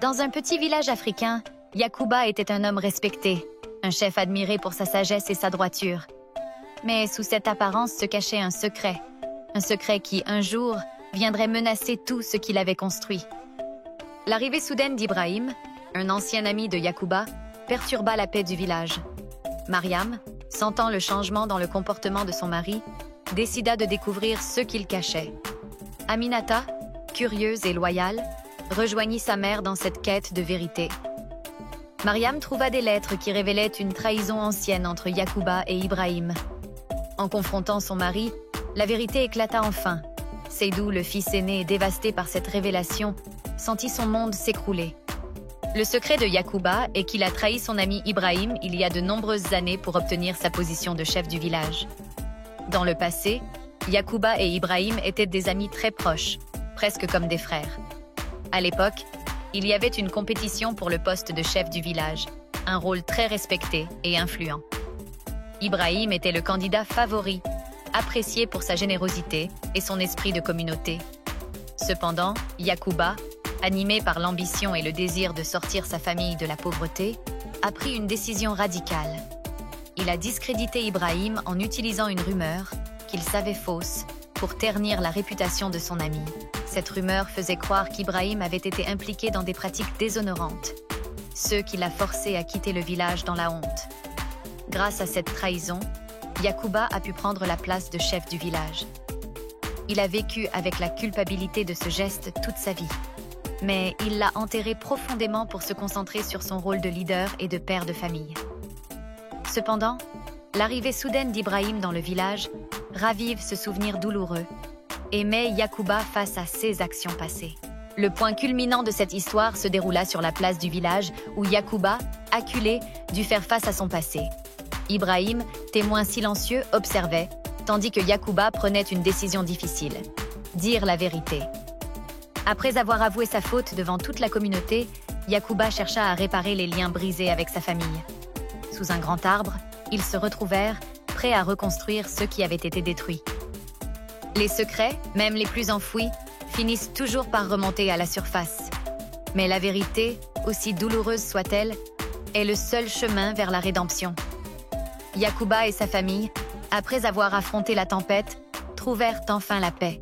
Dans un petit village africain, Yacouba était un homme respecté, un chef admiré pour sa sagesse et sa droiture. Mais sous cette apparence se cachait un secret qui, un jour, viendrait menacer tout ce qu'il avait construit. L'arrivée soudaine d'Ibrahim, un ancien ami de Yacouba, perturba la paix du village. Mariam, sentant le changement dans le comportement de son mari, décida de découvrir ce qu'il cachait. Aminata, curieuse et loyale, rejoignit sa mère dans cette quête de vérité. Mariam trouva des lettres qui révélaient une trahison ancienne entre Yacouba et Ibrahim. En confrontant son mari, la vérité éclata enfin. Seydou, le fils aîné, dévasté par cette révélation, sentit son monde s'écrouler. Le secret de Yacouba est qu'il a trahi son ami Ibrahim il y a de nombreuses années pour obtenir sa position de chef du village. Dans le passé, Yacouba et Ibrahim étaient des amis très proches, presque comme des frères. À l'époque, il y avait une compétition pour le poste de chef du village, un rôle très respecté et influent. Ibrahim était le candidat favori, apprécié pour sa générosité et son esprit de communauté. Cependant, Yacouba, animé par l'ambition et le désir de sortir sa famille de la pauvreté, a pris une décision radicale. Il a discrédité Ibrahim en utilisant une rumeur, qu'il savait fausse, pour ternir la réputation de son ami. Cette rumeur faisait croire qu'Ibrahim avait été impliqué dans des pratiques déshonorantes, ce qui l'a forcé à quitter le village dans la honte. Grâce à cette trahison, Yacouba a pu prendre la place de chef du village. Il a vécu avec la culpabilité de ce geste toute sa vie. Mais il l'a enterré profondément pour se concentrer sur son rôle de leader et de père de famille. Cependant, l'arrivée soudaine d'Ibrahim dans le village ravive ce souvenir douloureux et met Yacouba face à ses actions passées. Le point culminant de cette histoire se déroula sur la place du village où Yacouba, acculé, dut faire face à son passé. Ibrahim, témoin silencieux, observait, tandis que Yacouba prenait une décision difficile: dire la vérité. Après avoir avoué sa faute devant toute la communauté, Yacouba chercha à réparer les liens brisés avec sa famille. Sous un grand arbre, ils se retrouvèrent, prêts à reconstruire ce qui avait été détruit. Les secrets, même les plus enfouis, finissent toujours par remonter à la surface. Mais la vérité, aussi douloureuse soit-elle, est le seul chemin vers la rédemption. Yacouba et sa famille, après avoir affronté la tempête, trouvèrent enfin la paix.